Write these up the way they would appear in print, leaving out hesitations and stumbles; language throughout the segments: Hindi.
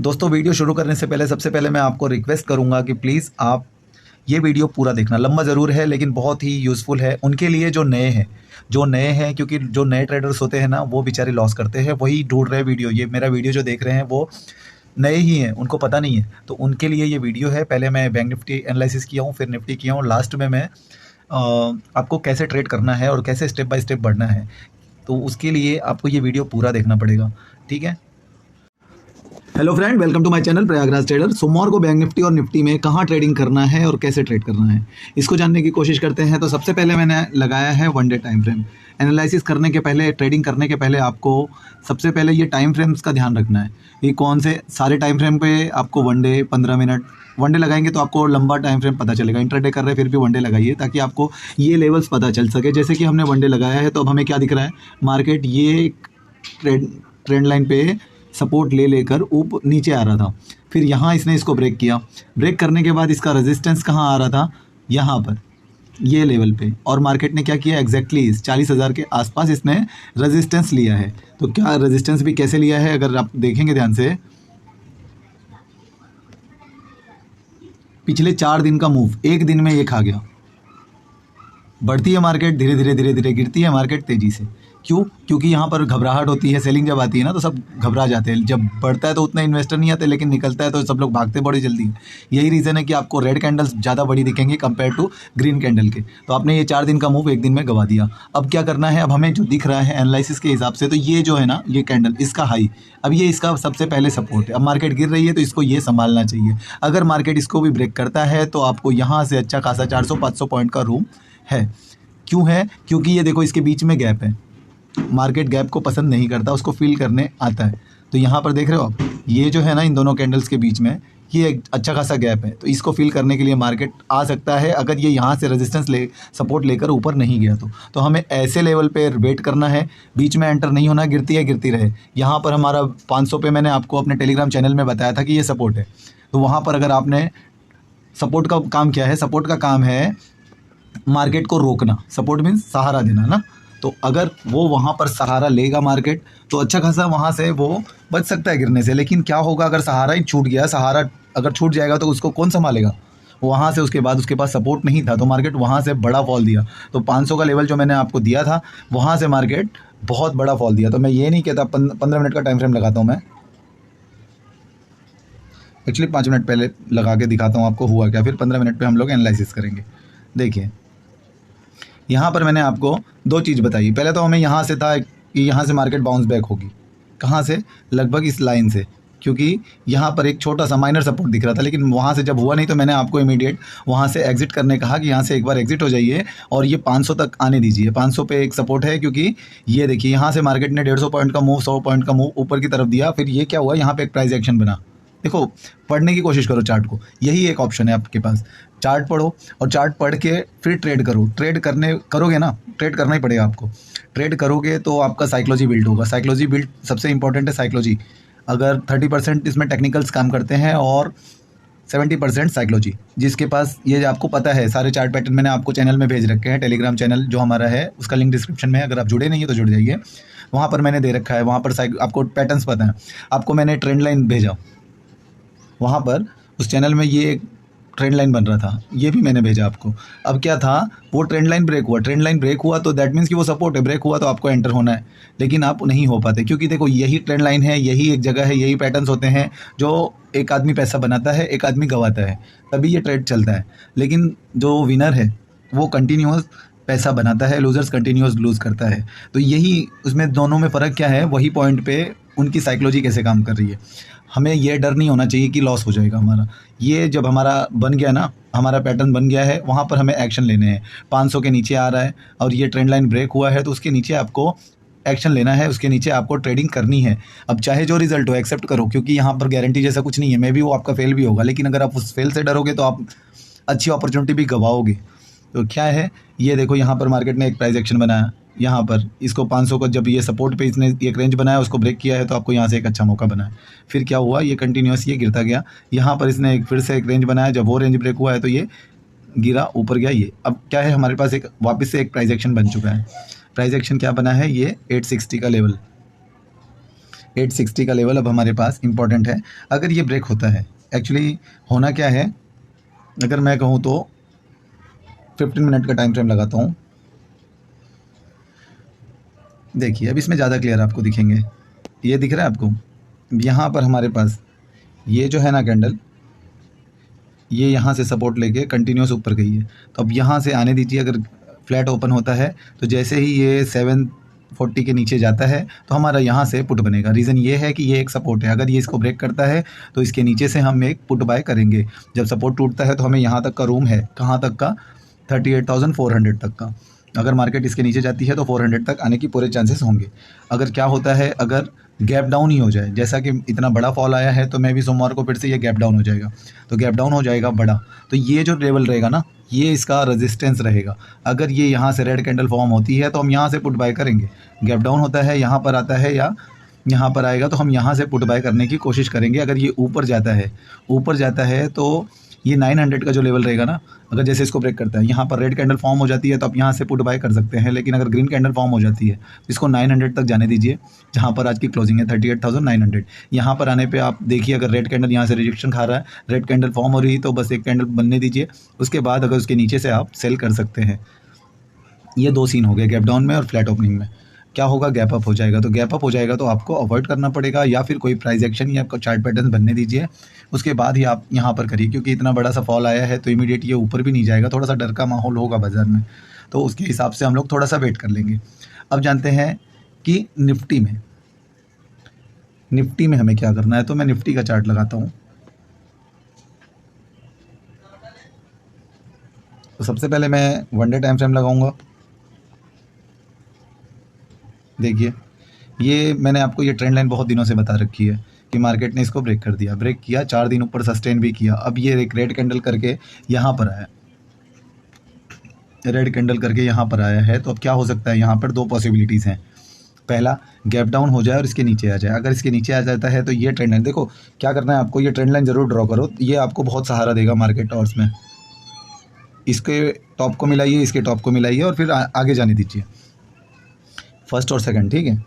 दोस्तों वीडियो शुरू करने से पहले सबसे पहले मैं आपको रिक्वेस्ट करूंगा कि प्लीज़ आप ये वीडियो पूरा देखना। लंबा ज़रूर है लेकिन बहुत ही यूज़फुल है उनके लिए जो नए हैं क्योंकि जो नए ट्रेडर्स होते हैं ना वो बेचारे लॉस करते हैं, वही ढूंढ रहे हैं वीडियो। ये मेरा वीडियो जो देख रहे हैं वो नए ही हैं, उनको पता नहीं है, तो उनके लिए ये वीडियो है। पहले मैं बैंक निफ्टी एनालिसिस किया हूँ, फिर निफ्टी किया हूँ, लास्ट में मैं आपको कैसे ट्रेड करना है और कैसे स्टेप बाय स्टेप बढ़ना है, तो उसके लिए आपको ये वीडियो पूरा देखना पड़ेगा। ठीक है। Hello friend, welcome to my channel Prayagraj trader. सोमवार को बैंक निफ्टी और निफ्टी में कहाँ ट्रेडिंग करना है और कैसे ट्रेड करना है, इसको जानने की कोशिश करते हैं। तो सबसे पहले मैंने लगाया है one day time frame. Analysis करने के पहले, ट्रेडिंग करने के पहले आपको सबसे पहले ये टाइम फ्रेम्स का ध्यान रखना है कि कौन से सारे टाइम फ्रेम पे आपको one day 15 minute one day लगाएंगे तो आपको लंबा टाइम फ्रेम पता चलेगा। इंट्राडे कर रहे फिर भी वन डे लगाइए ताकि आपको ये लेवल्स पता चल सके। जैसे कि हमने वन डे लगाया है तो अब हमें क्या दिख रहा है, मार्केट ये ट्रेंड लाइन पे सपोर्ट ले लेकर ऊपर नीचे आ रहा था, फिर यहाँ इसने इसको ब्रेक किया। ब्रेक करने के बाद इसका रेजिस्टेंस कहाँ आ रहा था, यहाँ पर ये लेवल पे, और मार्केट ने क्या किया, एग्जैक्टली इस 40,000 के आसपास इसने रेजिस्टेंस लिया है। तो क्या रेजिस्टेंस भी कैसे लिया है अगर आप देखेंगे ध्यान से, पिछले 4 दिन का मूव एक दिन में ये खा गया। बढ़ती है मार्केट धीरे धीरे धीरे धीरे, गिरती है मार्केट तेज़ी से। क्यों? क्योंकि यहाँ पर घबराहट होती है, सेलिंग जब आती है ना तो सब घबरा जाते हैं। जब बढ़ता है तो उतना इन्वेस्टर नहीं आते, लेकिन निकलता है तो सब लोग भागते बड़ी जल्दी। यही रीज़न है कि आपको रेड कैंडल्स ज़्यादा बड़ी दिखेंगी कंपेयर टू ग्रीन कैंडल के। तो आपने ये 4 दिन का मूव एक दिन में गवा दिया। अब क्या करना है, अब हमें जो दिख रहा है एनालिसिस के हिसाब से, तो ये जो है ना, ये कैंडल इसका हाई, अब ये इसका सबसे पहले सपोर्ट है। अब मार्केट गिर रही है तो इसको ये संभालना चाहिए। अगर मार्केट इसको भी ब्रेक करता है तो आपको यहाँ से अच्छा खासा 400-500 पॉइंट का रूम है। क्यों है? क्योंकि ये देखो इसके बीच में गैप है। मार्केट गैप को पसंद नहीं करता, उसको फील करने आता है। तो यहाँ पर देख रहे हो आप, ये जो है ना इन दोनों कैंडल्स के बीच में ये एक अच्छा खासा गैप है, तो इसको फील करने के लिए मार्केट आ सकता है अगर ये यहाँ से रेजिस्टेंस सपोर्ट लेकर ऊपर नहीं गया तो हमें ऐसे लेवल पे वेट करना है। बीच में एंटर नहीं होना, गिरती है गिरती रहे। यहाँ पर हमारा 500 पे मैंने आपको अपने टेलीग्राम चैनल में बताया था कि ये सपोर्ट है। तो वहाँ पर अगर आपने, सपोर्ट का काम क्या है, सपोर्ट का काम है मार्केट को रोकना। सपोर्ट मीन्स सहारा देना ना। तो अगर वो वहाँ पर सहारा लेगा मार्केट तो अच्छा खासा वहाँ से वो बच सकता है गिरने से। लेकिन क्या होगा अगर सहारा ही छूट गया, सहारा अगर छूट जाएगा तो उसको कौन संभालेगा। वहाँ से उसके बाद उसके पास सपोर्ट नहीं था तो मार्केट वहाँ से बड़ा फॉल दिया। तो 500 का लेवल जो मैंने आपको दिया था वहाँ से मार्केट बहुत बड़ा फॉल दिया। तो मैं ये नहीं कहता 15 मिनट का टाइम फ्रेम लगाता हूँ, मैं एक्चुअली 5 मिनट पहले लगा के दिखाता हूँ आपको हुआ क्या, फिर 15 मिनट पे हम लोग एनालिसिस करेंगे। देखिए यहाँ पर मैंने आपको 2 चीज़ बताई। पहले तो हमें यहाँ से था कि यहाँ से मार्केट बाउंस बैक होगी। कहाँ से? लगभग इस लाइन से, क्योंकि यहाँ पर एक छोटा सा माइनर सपोर्ट दिख रहा था, लेकिन वहाँ से जब हुआ नहीं तो मैंने आपको इमीडिएट वहाँ से एग्जिट करने कहा कि यहाँ से एक बार एग्जिट हो जाइए और ये 500 तक आने दीजिए। 500 पे एक सपोर्ट है, क्योंकि ये देखिए यहाँ से मार्केट ने 150 पॉइंट का मूव, 100 पॉइंट का मूव ऊपर की तरफ दिया। फिर ये क्या हुआ, यहाँ पर एक प्राइस एक्शन बना। देखो, पढ़ने की कोशिश करो चार्ट को, यही एक ऑप्शन है आपके पास। चार्ट पढ़ो और चार्ट पढ़ के फिर ट्रेड करो। करोगे ना, ट्रेड करना ही पड़ेगा आपको। ट्रेड करोगे तो आपका साइकोलॉजी बिल्ड होगा। साइकोलॉजी बिल्ड सबसे इंपॉर्टेंट है, साइकोलॉजी। अगर 30% इसमें टेक्निकल्स काम करते हैं और 70% साइकोलॉजी। जिसके पास ये आपको पता है, सारे चार्ट पैटर्न मैंने आपको चैनल में भेज रखे हैं। टेलीग्राम चैनल जो हमारा है उसका लिंक डिस्क्रिप्शन में है, अगर आप जुड़े नहीं है तो जुड़ जाइए। वहाँ पर मैंने दे रखा है, वहाँ पर आपको पैटर्न्स पता है। आपको मैंने ट्रेंड लाइन भेजा, वहाँ पर उस चैनल में ये एक ट्रेंड लाइन बन रहा था, ये भी मैंने भेजा आपको। अब क्या था, वो ट्रेंड लाइन ब्रेक हुआ। ट्रेंड लाइन ब्रेक हुआ तो दैट मीन्स कि वो सपोर्ट है। ब्रेक हुआ तो आपको एंटर होना है, लेकिन आप नहीं हो पाते, क्योंकि देखो यही ट्रेंड लाइन है, यही एक जगह है, यही पैटर्न्स होते हैं जो एक आदमी पैसा बनाता है, एक आदमी गंवाता है, तभी ये ट्रेड चलता है। लेकिन जो विनर है वो कंटिन्यूअस पैसा बनाता है, लूजर्स कंटिन्यूअस लूज़ करता है। तो यही उसमें दोनों में फ़र्क क्या है, वही पॉइंट पे उनकी साइकोलॉजी कैसे काम कर रही है। हमें ये डर नहीं होना चाहिए कि लॉस हो जाएगा हमारा। ये जब हमारा बन गया ना, हमारा पैटर्न बन गया है, वहाँ पर हमें एक्शन लेने हैं। 500 के नीचे आ रहा है और ये ट्रेंड लाइन ब्रेक हुआ है तो उसके नीचे आपको एक्शन लेना है, उसके नीचे आपको ट्रेडिंग करनी है। अब चाहे जो रिजल्ट हो एक्सेप्ट करो, क्योंकि यहाँ पर गारंटी जैसा कुछ नहीं है। मे भी वो आपका फेल भी होगा, लेकिन अगर आप उस फेल से डरोगे तो आप अच्छी अपॉर्चुनिटी भी गवाओगे। तो क्या है, ये देखो यहाँ पर मार्केट ने एक प्राइस एक्शन बनाया, यहाँ पर इसको 500 को जब ये सपोर्ट पे इसने एक रेंज बनाया, उसको ब्रेक किया है तो आपको यहाँ से एक अच्छा मौका बना है। फिर क्या हुआ, ये कंटिन्यूस ये गिरता गया। यहाँ पर इसने फिर से एक रेंज बनाया, जब वो रेंज ब्रेक हुआ है तो ये गिरा, ऊपर गया। ये अब क्या है, हमारे पास एक वापस से एक प्राइस एक्शन बन चुका है। प्राइस एक्शन क्या बना है, ये 860 का लेवल। 860 का लेवल अब हमारे पास इंपॉर्टेंट है। अगर ये ब्रेक होता है, एक्चुअली होना क्या है, अगर मैं कहूँ तो 15 मिनट का टाइम फ्रेम लगाता हूँ। देखिए अब इसमें ज़्यादा क्लियर आपको दिखेंगे, ये दिख रहा है आपको। यहाँ पर हमारे पास ये जो है ना कैंडल, ये यहाँ से सपोर्ट लेके कंटिन्यूस ऊपर गई है, तो अब यहाँ से आने दीजिए। अगर फ्लैट ओपन होता है तो जैसे ही ये 740 के नीचे जाता है तो हमारा यहाँ से पुट बनेगा। रीज़न ये है कि ये एक सपोर्ट है, अगर ये इसको ब्रेक करता है तो इसके नीचे से हम एक पुट बाय करेंगे। जब सपोर्ट टूटता है तो हमें यहाँ तक का रूम है, कहाँ तक का, 38,400 तक का। अगर मार्केट इसके नीचे जाती है तो 400 तक आने की पूरे चांसेस होंगे। अगर क्या होता है, अगर गैप डाउन ही हो जाए, जैसा कि इतना बड़ा फॉल आया है तो मैं भी सोमवार को फिर से ये गैप डाउन हो जाएगा, तो गैप डाउन हो जाएगा बड़ा, तो ये जो लेवल रहेगा ना, ये इसका रेजिस्टेंस रहेगा। अगर ये यहाँ से रेड कैंडल फॉर्म होती है तो हम यहाँ से पुट बाय करेंगे। गैप डाउन होता है, यहाँ पर आता है या यहाँ पर आएगा तो हम यहाँ से पुट बाय करने की कोशिश करेंगे। अगर ये ऊपर जाता है तो ये 900 का जो लेवल रहेगा ना, अगर जैसे इसको ब्रेक करता है, यहाँ पर रेड कैंडल फॉर्म हो जाती है तो आप यहाँ से पुट बाय कर सकते हैं। लेकिन अगर ग्रीन कैंडल फॉर्म हो जाती है तो इसको 900 तक जाने दीजिए, जहाँ पर आज की क्लोजिंग है 38,900। यहाँ पर आने पे आप देखिए, अगर रेड कैंडल यहाँ से रिजेक्शन खा रहा है, रेड कैंडल फॉर्म हो रही है, तो बस एक कैंडल बनने दीजिए। उसके बाद अगर उसके नीचे से आप सेल कर सकते हैं। ये दो सीन हो गए, गैप डाउन में और फ्लैट ओपनिंग में। क्या होगा, गैप अप हो जाएगा, तो गैप अप हो जाएगा तो आपको अवॉइड करना पड़ेगा, या फिर कोई प्राइस एक्शन या आपको चार्ट पैटर्न बनने दीजिए, उसके बाद ही आप यहाँ पर करिए। क्योंकि इतना बड़ा सा फॉल आया है तो इमीडिएट ये ऊपर भी नहीं जाएगा, थोड़ा सा डर का माहौल होगा बाज़ार में, तो उसके हिसाब से हम लोग थोड़ा सा वेट कर लेंगे। अब जानते हैं कि निफ्टी में हमें क्या करना है, तो मैं निफ्टी का चार्ट लगाता हूँ। तो सबसे पहले मैं 1 डे टाइम फ्रेम लगाऊंगा। देखिए, ये मैंने आपको ये ट्रेंड लाइन बहुत दिनों से बता रखी है कि मार्केट ने इसको ब्रेक कर दिया, ब्रेक किया, 4 दिन ऊपर सस्टेन भी किया। अब ये एक रेड कैंडल करके यहाँ पर आया, रेड कैंडल करके यहाँ पर आया है। तो अब क्या हो सकता है, यहाँ पर दो पॉसिबिलिटीज़ हैं। पहला, गैप डाउन हो जाए और इसके नीचे आ जाए। अगर इसके नीचे आ जाता है तो ये ट्रेंड लाइन, देखो क्या करना है आपको, ये ट्रेंड लाइन ज़रूर ड्रॉ करो, ये आपको बहुत सहारा देगा मार्केट आवर्स में। इसके टॉप को मिलाइए, इसके टॉप को मिलाइए और फिर आगे जाने दीजिए, फर्स्ट और सेकंड, ठीक है।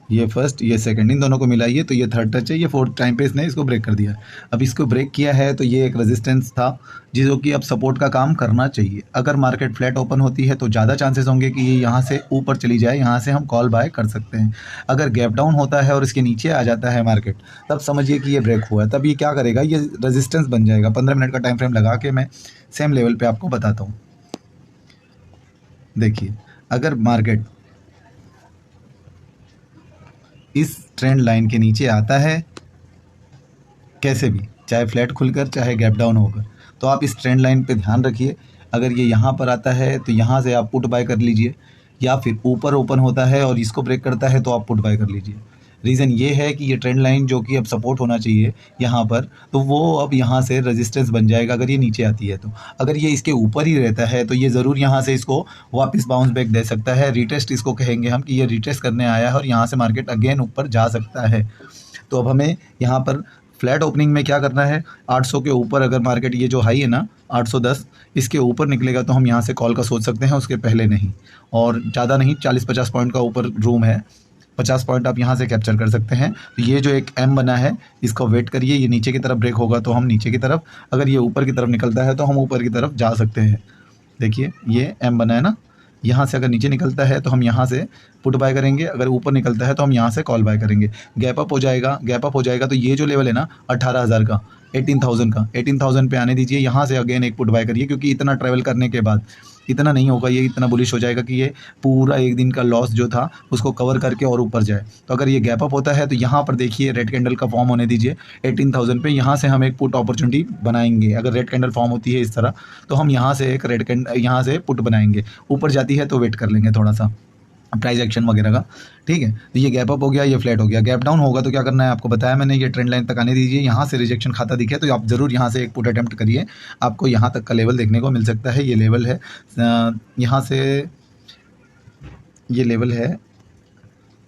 ये फर्स्ट ये सेकंड, इन दोनों को मिलाइए तो ये थर्ड टच है, ये फोर्थ टाइम पे इसने इसको ब्रेक कर दिया। अब इसको ब्रेक किया है तो ये एक रेजिस्टेंस था जिसको कि अब सपोर्ट का काम करना चाहिए। अगर मार्केट फ्लैट ओपन होती है तो ज़्यादा चांसेस होंगे कि ये यहाँ से ऊपर चली जाए, यहाँ से हम कॉल बाय कर सकते हैं। अगर गैप डाउन होता है और इसके नीचे आ जाता है मार्केट, तब समझिए कि ये ब्रेक हुआ है। तब ये क्या करेगा, ये रेजिस्टेंस बन जाएगा। 15 मिनट का टाइम फ्रेम लगा के मैं सेम लेवल पर आपको बताता हूँ। देखिए, अगर मार्केट इस ट्रेंड लाइन के नीचे आता है, कैसे भी, चाहे फ्लैट खुलकर चाहे गैप डाउन होकर, तो आप इस ट्रेंड लाइन पे ध्यान रखिए। अगर ये यहाँ पर आता है तो यहाँ से आप पुट बाय कर लीजिए, या फिर ऊपर ओपन होता है और इसको ब्रेक करता है तो आप पुट बाय कर लीजिए। रीज़न ये है कि ये ट्रेंड लाइन जो कि अब सपोर्ट होना चाहिए यहाँ पर, तो वो अब यहाँ से रेजिस्टेंस बन जाएगा अगर ये नीचे आती है तो। अगर ये इसके ऊपर ही रहता है तो ये ज़रूर यहाँ से इसको वापस बाउंस बैक दे सकता है। रीटेस्ट इसको कहेंगे हम, कि ये रीटेस्ट करने आया है और यहाँ से मार्केट अगेन ऊपर जा सकता है। तो अब हमें यहाँ पर फ्लैट ओपनिंग में क्या करना है, 800 के ऊपर अगर मार्केट, ये जो हाई है ना 810, इसके ऊपर निकलेगा तो हम यहाँ से कॉल का सोच सकते हैं, उसके पहले नहीं। और ज़्यादा नहीं, 40-50 पॉइंट का ऊपर रूम है, 50 पॉइंट आप यहाँ से कैप्चर कर सकते हैं। तो ये जो एक एम बना है, इसको वेट करिए, ये नीचे की तरफ ब्रेक होगा तो हम नीचे की तरफ, अगर ये ऊपर की तरफ निकलता है तो हम ऊपर की तरफ जा सकते हैं। देखिए ये एम बना है ना, यहाँ से अगर नीचे निकलता है तो हम यहाँ से पुट बाय करेंगे, अगर ऊपर निकलता है तो हम यहाँ से कॉल बाय करेंगे। गैप अप हो जाएगा तो ये जो लेवल है ना 18,000 का, 18,000 पे आने दीजिए, यहाँ से अगेन एक पुट बाय करिए। क्योंकि इतना ट्रैवल करने के बाद इतना नहीं होगा, ये इतना बुलिश हो जाएगा कि ये पूरा एक दिन का लॉस जो था उसको कवर करके और ऊपर जाए। तो अगर ये गैप अप होता है तो यहाँ पर देखिए रेड कैंडल का फॉर्म होने दीजिए 18,000 पे, यहाँ से हम एक पुट अपॉर्चुनिटी बनाएंगे। अगर रेड कैंडल फॉर्म होती है इस तरह तो हम यहाँ से एक रेड कैंडल, यहाँ से पुट बनाएंगे। ऊपर जाती है तो वेट कर लेंगे थोड़ा सा प्राइस एक्शन वगैरह का, ठीक है। तो ये गैप अप हो गया, ये फ्लैट हो गया। गैप डाउन होगा तो क्या करना है आपको बताया मैंने, ये ट्रेंड लाइन तक आने दीजिए। यहाँ से रिजेक्शन खाता दिखे तो आप ज़रूर यहाँ से एक पुट अटेम्प्ट करिए, आपको यहाँ तक का लेवल देखने को मिल सकता है। ये लेवल है, यहाँ से ये लेवल है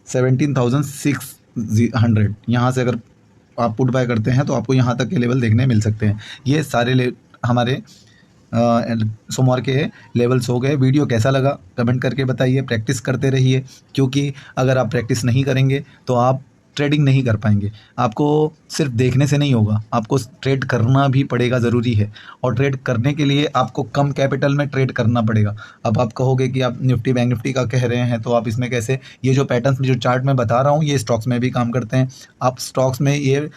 17,600। यहाँ से अगर आप पुट बाय करते हैं तो आपको यहाँ तक के लेवल देखने मिल सकते हैं। ये सारे हमारे सोमवार के लेवल्स हो गए। वीडियो कैसा लगा कमेंट करके बताइए। प्रैक्टिस करते रहिए, क्योंकि अगर आप प्रैक्टिस नहीं करेंगे तो आप ट्रेडिंग नहीं कर पाएंगे। आपको सिर्फ देखने से नहीं होगा, आपको ट्रेड करना भी पड़ेगा, ज़रूरी है। और ट्रेड करने के लिए आपको कम कैपिटल में ट्रेड करना पड़ेगा। अब आप कहोगे कि आप निफ्टी बैंक निफ्टी का कह रहे हैं, तो आप इसमें कैसे, ये जो पैटर्न्स जो चार्ट में बता रहा हूँ ये स्टॉक्स में भी काम करते हैं। आप स्टॉक्स में ये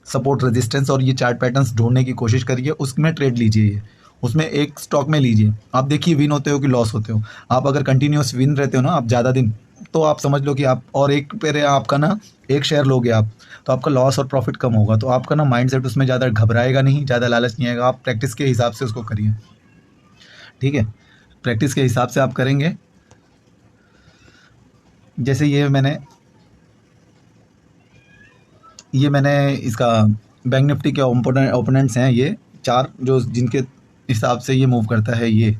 सपोर्ट रेजिस्टेंस और ये चार्ट पैटर्न्स ढूंढने की कोशिश करिए, उसमें ट्रेड लीजिए। ये उसमें एक स्टॉक में लीजिए, आप देखिए विन होते हो कि लॉस होते हो। आप अगर कंटिन्यूस विन रहते हो ना आप ज़्यादा दिन, तो आप समझ लो कि आप, और एक पे आपका ना एक शेयर लोगे आप, तो आपका लॉस और प्रॉफिट कम होगा। तो आपका ना माइंडसेट उसमें ज़्यादा घबराएगा नहीं, ज़्यादा लालच नहीं आएगा। आप प्रैक्टिस के हिसाब से उसको करिए, ठीक है। प्रैक्टिस के हिसाब से आप करेंगे। जैसे ये मैंने इसका बैंक निफ्टी के ओपोनेंट्स हैं, ये 4 जो जिनके हिसाब से ये मूव करता है, ये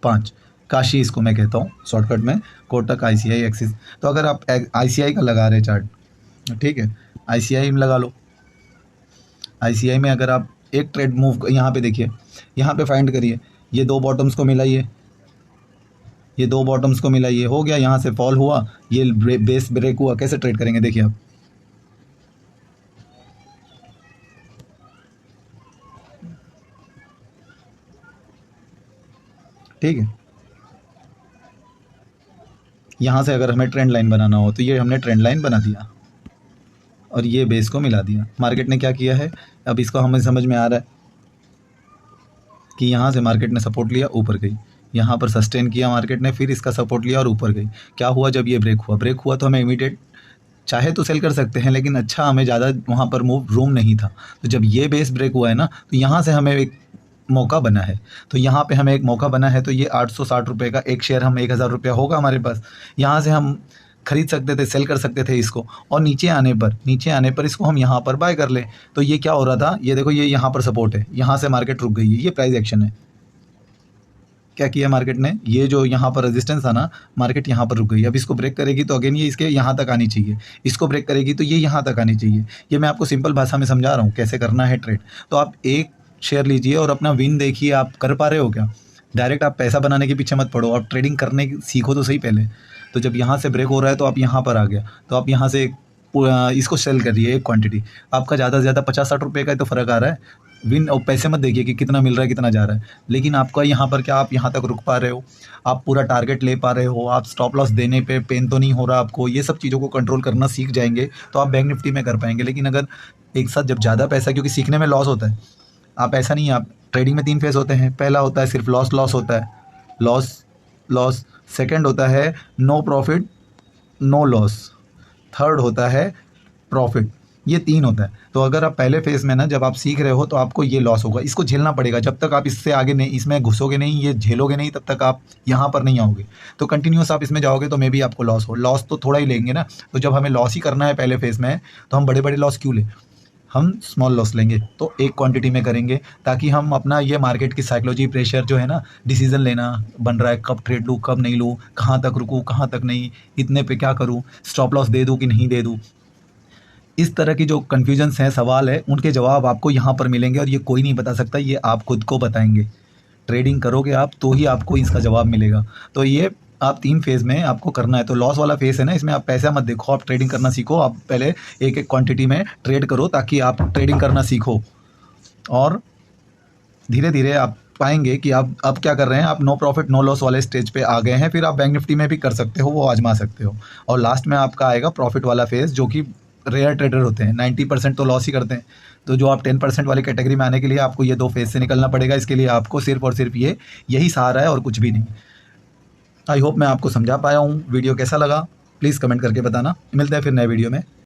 5 काशी इसको मैं कहता हूँ शॉर्टकट में, कोटक, ICI, एक्सिस। तो अगर आप ICI का लगा रहे चार्ट, ठीक है, ICI में लगा लो। ICI में अगर आप एक ट्रेड मूव यहाँ पे देखिए, यहाँ पे फाइंड करिए, ये 2 बॉटम्स को मिलाइए, ये 2 बॉटम्स को मिलाइए, हो गया। यहाँ से फॉल हुआ, ये बेस ब्रेक हुआ, कैसे ट्रेड करेंगे देखिए आप, ठीक है। यहाँ से अगर हमें ट्रेंड लाइन बनाना हो तो ये हमने ट्रेंड लाइन बना दिया और ये बेस को मिला दिया। मार्केट ने क्या किया है, अब इसको हमें समझ में आ रहा है कि यहाँ से मार्केट ने सपोर्ट लिया, ऊपर गई, यहाँ पर सस्टेन किया मार्केट ने, फिर इसका सपोर्ट लिया और ऊपर गई। क्या हुआ, जब ये ब्रेक हुआ तो हमें इमीडिएट चाहे तो सेल कर सकते हैं, लेकिन अच्छा हमें ज़्यादा वहाँ पर मूव रूम नहीं था। तो जब ये बेस ब्रेक हुआ है ना, तो यहाँ से हमें एक मौका बना है, तो यहाँ पे हमें एक मौका बना है। तो ये 860 रुपये का एक शेयर, हम 1000 रुपया होगा हमारे पास, यहाँ से हम खरीद सकते थे, सेल कर सकते थे इसको। और नीचे आने पर इसको हम यहाँ पर बाय कर लें। तो ये क्या हो रहा था, ये देखो, ये यहाँ पर सपोर्ट है, यहाँ से मार्केट रुक गई है, ये प्राइस एक्शन है। क्या किया मार्केट ने, ये जो यहाँ पर रेजिस्टेंस था ना, मार्केट यहाँ पर रुक गई। अब इसको ब्रेक करेगी तो अगेन ये इसके यहाँ तक आनी चाहिए, इसको ब्रेक करेगी तो ये यहाँ तक आनी चाहिए। ये मैं आपको सिंपल भाषा में समझा रहा हूँ कैसे करना है ट्रेड। तो आप एक शेयर लीजिए और अपना विन देखिए, आप कर पा रहे हो क्या। डायरेक्ट आप पैसा बनाने के पीछे मत पड़ो, आप ट्रेडिंग करने सीखो तो सही पहले। तो जब यहाँ से ब्रेक हो रहा है तो आप यहाँ पर आ गया, तो आप यहाँ से इसको सेल करिए एक क्वांटिटी। आपका ज़्यादा से ज़्यादा 50-60 रुपये का तो फ़र्क आ रहा है। विन और पैसे मत देखिए कि कितना मिल रहा है कितना जा रहा है, लेकिन आपका यहाँ पर क्या, आप यहाँ तक रुक पा रहे हो, आप पूरा टारगेट ले पा रहे हो, आप स्टॉप लॉस देने पे पेन तो नहीं हो रहा आपको। ये सब चीज़ों को कंट्रोल करना सीख जाएंगे तो आप बैंक निफ्टी में कर पाएंगे। लेकिन अगर एक साथ जब ज़्यादा पैसा, क्योंकि सीखने में लॉस होता है, आप ऐसा नहीं है, आप ट्रेडिंग में 3 फेज़ होते हैं। पहला होता है सिर्फ लॉस होता है, लॉस। सेकंड होता है no profit no loss. Third होता है प्रॉफिट। ये 3 होता है। तो अगर आप पहले फेज़ में ना, जब आप सीख रहे हो तो आपको ये लॉस होगा, इसको झेलना पड़ेगा। जब तक आप इससे आगे नहीं, इसमें घुसोगे नहीं, ये झेलोगे नहीं, तब तक आप यहाँ पर नहीं आओगे। तो कंटिन्यूस आप इसमें जाओगे तो मे भी आपको लॉस तो थोड़ा ही लेंगे ना। तो जब हमें लॉस ही करना है पहले फेज़ में, तो हम बड़े बड़े लॉस क्यों लें, हम स्मॉल लॉस लेंगे। तो एक क्वांटिटी में करेंगे, ताकि हम अपना ये मार्केट की साइकोलॉजी, प्रेशर जो है ना, डिसीजन लेना बन रहा है, कब ट्रेड लूँ कब नहीं लूँ, कहाँ तक रुकूँ कहाँ तक नहीं, इतने पे क्या करूँ, स्टॉप लॉस दे दूँ कि नहीं दे दूँ। इस तरह की जो कन्फ्यूजन्स हैं, सवाल है, उनके जवाब आपको यहाँ पर मिलेंगे और ये कोई नहीं बता सकता, ये आप खुद को बताएंगे। ट्रेडिंग करोगे आप तो ही आपको इसका जवाब मिलेगा। तो ये आप 3 फेज़ में आपको करना है। तो लॉस वाला फेज़ है ना, इसमें आप पैसा मत देखो, आप ट्रेडिंग करना सीखो। आप पहले एक एक क्वांटिटी में ट्रेड करो ताकि आप ट्रेडिंग करना सीखो, और धीरे धीरे आप पाएंगे कि आप अब क्या कर रहे हैं, आप नो प्रॉफिट नो लॉस वाले स्टेज पे आ गए हैं। फिर आप बैंक निफ्टी में भी कर सकते हो, वो आजमा सकते हो। और लास्ट में आपका आएगा प्रॉफिट वाला फेज़, जो कि रेयर ट्रेडर होते हैं, 90% तो लॉस ही करते हैं। तो जो आप 10% वाली कैटेगरी में आने के लिए आपको ये 2 फेज़ से निकलना पड़ेगा। इसके लिए आपको सिर्फ और सिर्फ यही सहारा है और कुछ भी नहीं। आई होप मैं आपको समझा पाया हूँ। वीडियो कैसा लगा प्लीज़ कमेंट करके बताना। मिलते हैं फिर नए वीडियो में।